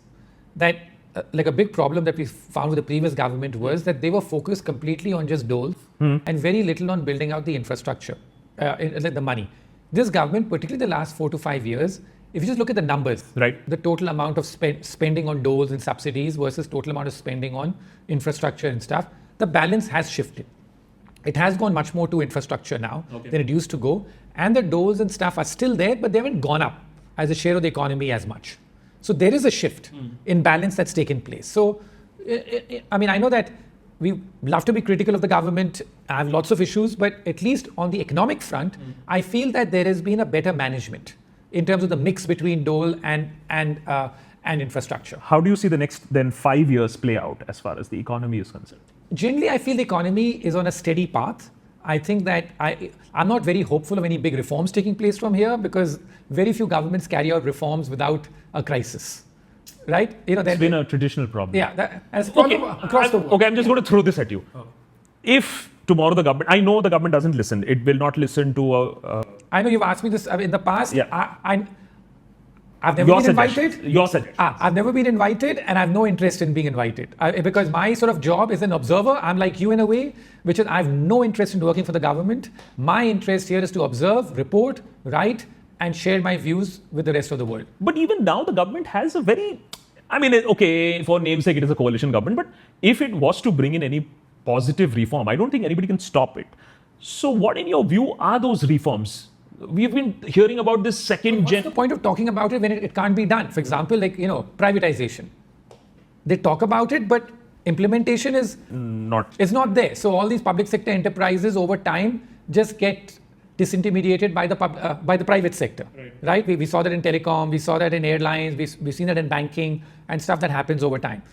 A: That a big problem that we found with the previous government was that they were focused completely on just doles and very little on building out the infrastructure, the money. This government, particularly the last 4 to 5 years, if you just look at the numbers,
B: right,
A: the total amount of spending on doles and subsidies versus total amount of spending on infrastructure and stuff, the balance has shifted. It has gone much more to infrastructure now than it used to go. And the doles and stuff are still there, but they haven't gone up as a share of the economy as much. So there is a shift in balance that's taken place. So, I know that we love to be critical of the government. I have lots of issues, but at least on the economic front, I feel that there has been a better management in terms of the mix between dole and infrastructure.
B: How do you see the next 5 years play out as far as the economy is concerned?
A: Generally, I feel the economy is on a steady path. I think that I'm not very hopeful of any big reforms taking place from here, because very few governments carry out reforms without a crisis, right?
B: It's been a traditional problem.
A: Yeah, that's problem across the world.
B: Okay, I'm just going to throw this at you. If tomorrow the government, I know the government doesn't listen. It will not listen to
A: I know you've asked me this in the past.
B: Yeah.
A: I've never been invited.
B: Your suggestion.
A: I've never been invited, and I have no interest in being invited. Because my sort of job is an observer. I'm like you in a way, which is I have no interest in working for the government. My interest here is to observe, report, write, and share my views with the rest of the world.
B: But even now, the government has a very, for namesake, it is a coalition government. But if it was to bring in any positive reform, I don't think anybody can stop it. So what, in your view, are those reforms? We've been hearing about this second gen.
A: What's the point of talking about it when it can't be done? For example, privatization. They talk about it, but implementation is not there. So all these public sector enterprises over time just get disintermediated by the private sector, right? We saw that in telecom, we saw that in airlines, we've seen that in banking and stuff that happens over time.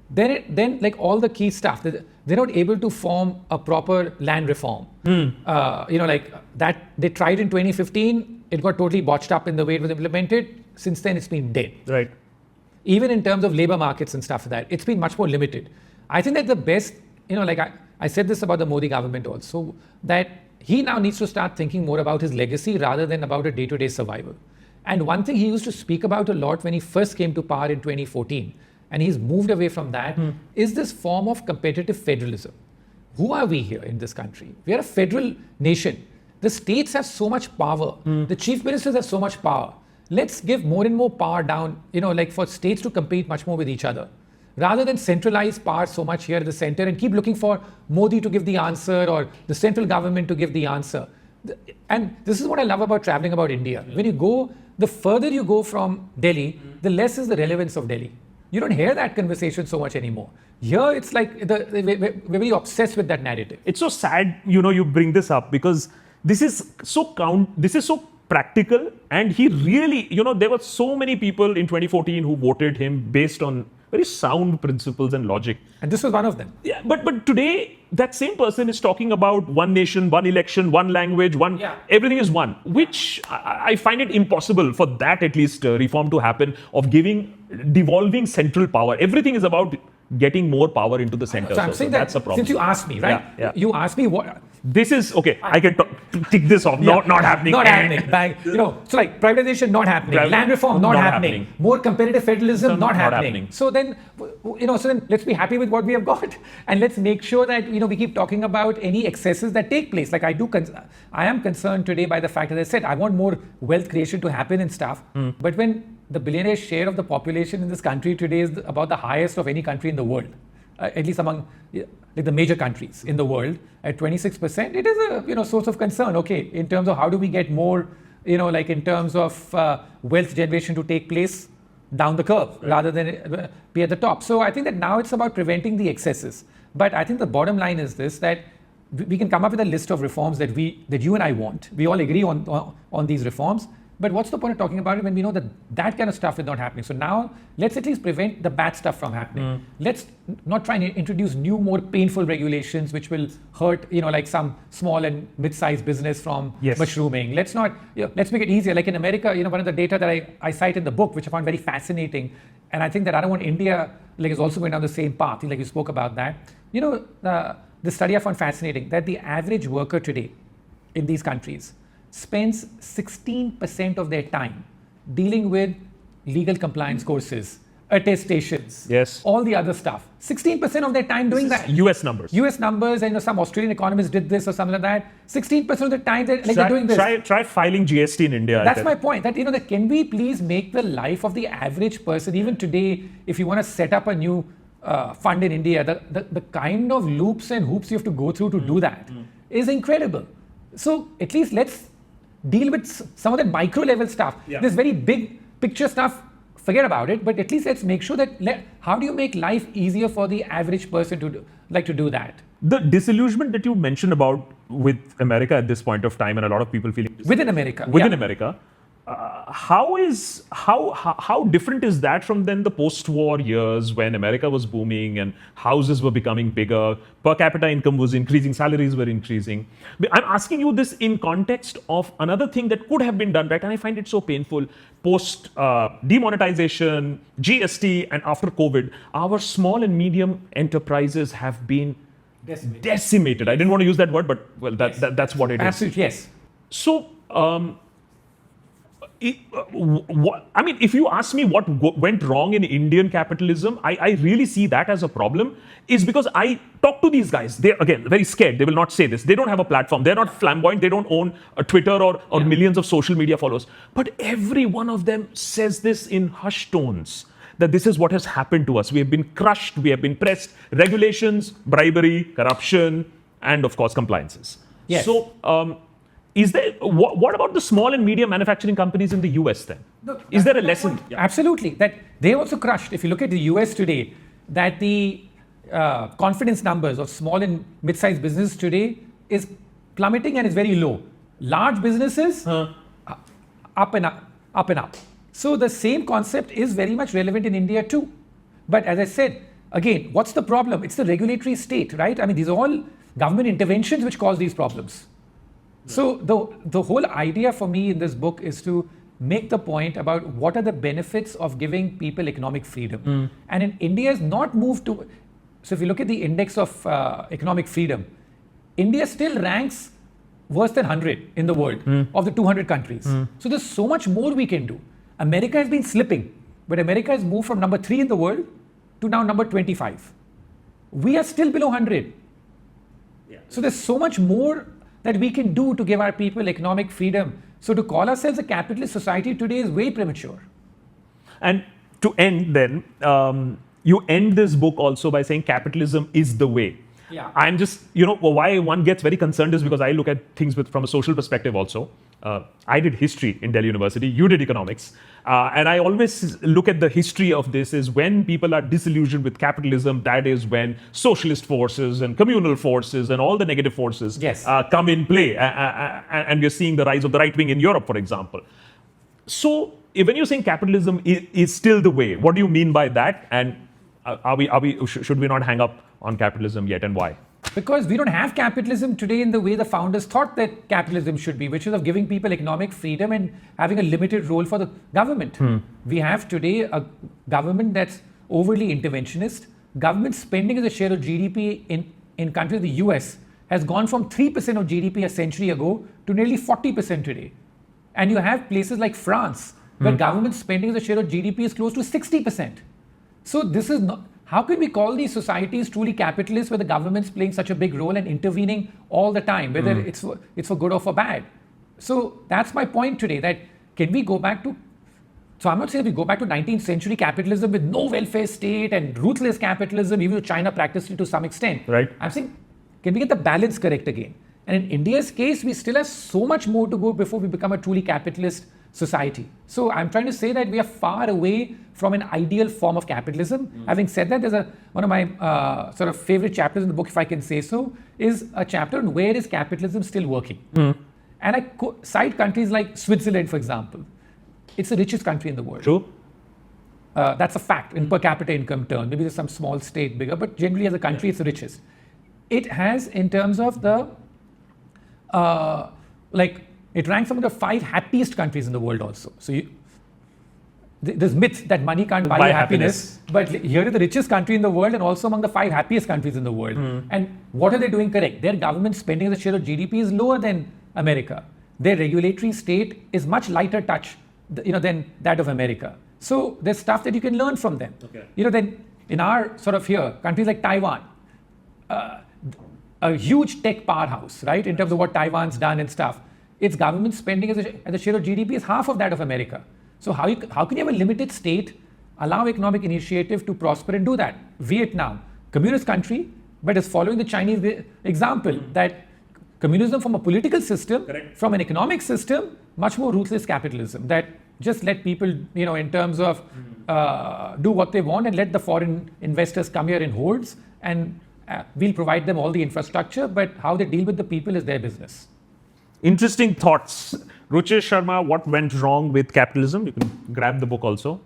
A: Then like all the key stuff, they're not able to form a proper land reform. Like that they tried in 2015, it got totally botched up in the way it was implemented. Since then, it's been dead.
B: Right.
A: Even in terms of labor markets and stuff like that, it's been much more limited. I think that the best, I said this about the Modi government also, that he now needs to start thinking more about his legacy rather than about a day-to-day survival. And one thing he used to speak about a lot when he first came to power in 2014, and he's moved away from that, is this form of competitive federalism. Who are we here in this country? We are a federal nation. the states have so much power. The chief ministers have so much power. Let's give more and more power down, like for states to compete much more with each other. Rather than centralize power so much here at the center and keep looking for Modi to give the answer or the central government to give the answer. And this is what I love about traveling about India. When you go, the further you go from Delhi, the less is the relevance of Delhi. You don't hear that conversation so much anymore. Here, it's like we're very obsessed with that narrative.
B: It's so sad, you bring this up because this is so practical, and he really, there were so many people in 2014 who voted him based on very sound principles and logic.
A: And this was one of them.
B: Yeah, but today, that same person is talking about one nation, one election, one language, everything is one, which I find it impossible for that at least reform to happen, of devolving central power. Everything is about getting more power into the center.
A: So I'm saying that's a problem. Since you asked me, right?
B: Yeah.
A: You asked me what...
B: This is, okay, I can tick this off, not happening.
A: Not happening. So like privatization, not happening. Land reform, not happening. More competitive federalism, not happening. So then, let's be happy with what we have got. And let's make sure that, we keep talking about any excesses that take place. Like I am concerned today by the fact, as I said, I want more wealth creation to happen and stuff. But when the billionaire share of the population in this country today is about the highest of any country in the world, at least among like the major countries in the world, at 26%, it is a source of concern. Okay, in terms of how do we get more, like in terms of wealth generation to take place down the curve rather than be at the top. So I think that now it's about preventing the excesses. But I think the bottom line is this, that we can come up with a list of reforms that you and I want. We all agree on these reforms. But what's the point of talking about it when we know that kind of stuff is not happening? So now let's at least prevent the bad stuff from happening. Let's not try and introduce new, more painful regulations which will hurt, like some small and mid-sized business from mushrooming. Let's not, let's make it easier. Like in America, one of the data that I cite in the book, which I found very fascinating, and I think that I don't want India is also going down the same path. Like you spoke about that. The study I found fascinating, that the average worker today in these countries spends 16% of their time dealing with legal compliance courses, attestations, all the other stuff. 16% of their time doing that.
B: US numbers.
A: US numbers, and some Australian economists did this or something like that. 16% of the time they're doing this.
B: Try filing GST in India.
A: That's my point. That that can we please make the life of the average person, even today, if you want to set up a new fund in India, the kind of loops and hoops you have to go through to do that is incredible. So at least let's deal with some of that micro level stuff. This very big picture stuff, forget about it, but at least let's make sure that how do you make life easier for the average person to do that?
B: The disillusionment that you mentioned about with America at this point of time, and a lot of people feeling
A: within America.
B: How different is that from then the post-war years when America was booming and houses were becoming bigger, per capita income was increasing, salaries were increasing? I'm asking you this in context of another thing that could have been done right, and I find it so painful. Post demonetization, GST, and after COVID, our small and medium enterprises have been decimated. I didn't want to use that word, but that's what it is.
A: Absolutely, yes.
B: So, if you ask me what went wrong in Indian capitalism, I really see that as a problem, is because I talk to these guys. They're, again, very scared. They will not say this. They don't have a platform. They're not flamboyant. They don't own a Twitter or millions of social media followers. But every one of them says this in hushed tones, that this is what has happened to us. We have been crushed. We have been pressed. Regulations, bribery, corruption, and of course, compliances.
A: Yes.
B: So, what about the small and medium manufacturing companies in the US then?
A: No,
B: is there a lesson?
A: Absolutely. That they also crushed. If you look at the US today, that the confidence numbers of small and mid-sized businesses today is plummeting and is very low. Large businesses, up and up. So the same concept is very much relevant in India too. But as I said, again, what's the problem? It's the regulatory state, right? I mean, these are all government interventions which cause these problems. So the whole idea for me in this book is to make the point about what are the benefits of giving people economic freedom. And in India has not moved to, so if you look at the index of economic freedom, India still ranks worse than 100 in the world of the 200 countries. So there's so much more we can do. America has been slipping, but America has moved from number 3 in the world to now number 25. We are still below 100. So there's so much more that we can do to give our people economic freedom. So to call ourselves a capitalist society today is way premature.
B: And to end then, you end this book also by saying capitalism is the way.
A: Yeah.
B: I'm just, why one gets very concerned is because I look at things from a social perspective also. I did history in Delhi University, you did economics. And I always look at the history of this is when people are disillusioned with capitalism, that is when socialist forces and communal forces and all the negative forces come in play. And we're seeing the rise of the right wing in Europe, for example. So when you're saying capitalism is still the way, what do you mean by that? And should we not hang up on capitalism yet, and why?
A: Because we don't have capitalism today in the way the founders thought that capitalism should be, which is of giving people economic freedom and having a limited role for the government. We have today a government that's overly interventionist. Government spending as a share of GDP in countries like the US has gone from 3% of GDP a century ago to nearly 40% today. And you have places like France, where government spending as a share of GDP is close to 60%. So this is not... How can we call these societies truly capitalist where the government's playing such a big role and intervening all the time, whether it's for good or for bad? So that's my point today, that can we go back to... So I'm not saying we go back to 19th century capitalism with no welfare state and ruthless capitalism, even though China practiced it to some extent.
B: Right.
A: I'm saying, can we get the balance correct again? And in India's case, we still have so much more to go before we become a truly capitalist society. So I'm trying to say that we are far away from an ideal form of capitalism. Having said that, there's one of my sort of favorite chapters in the book, if I can say so, is a chapter on where is capitalism still working. And I cite countries like Switzerland, for example. It's the richest country in the world.
B: True.
A: That's a fact in per capita income terms. Maybe there's some small state bigger, but generally as a country, it's the richest. It has, in terms of the, it ranks among the 5 happiest countries in the world also. So there's myth that money can't buy you happiness. But here is the richest country in the world and also among the 5 happiest countries in the world. And what are they doing correct? Their government spending as a share of GDP is lower than America. Their regulatory state is much lighter touch than that of America. So there's stuff that you can learn from them. Then in our sort of here, countries like Taiwan, a huge tech powerhouse, right? In terms of what Taiwan's done and stuff. Its government spending as a share of GDP is half of that of America. So how can you have a limited state, allow economic initiative to prosper and do that? Vietnam, communist country, but is following the Chinese example that communism from a political system, from an economic system, much more ruthless capitalism that just let people, in terms of do what they want and let the foreign investors come here in hordes and we'll provide them all the infrastructure, but how they deal with the people is their business.
B: Interesting thoughts. Ruchir Sharma, What Went Wrong With Capitalism? You can grab the book also.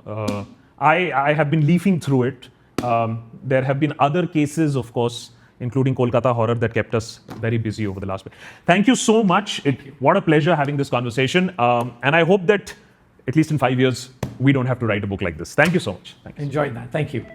B: I have been leafing through it. There have been other cases, of course, including Kolkata horror, that kept us very busy over the last week. Thank you so much. What a pleasure having this conversation. And I hope that at least in 5 years, we don't have to write a book like this. Thank you so much.
A: Enjoyed that. Thank you.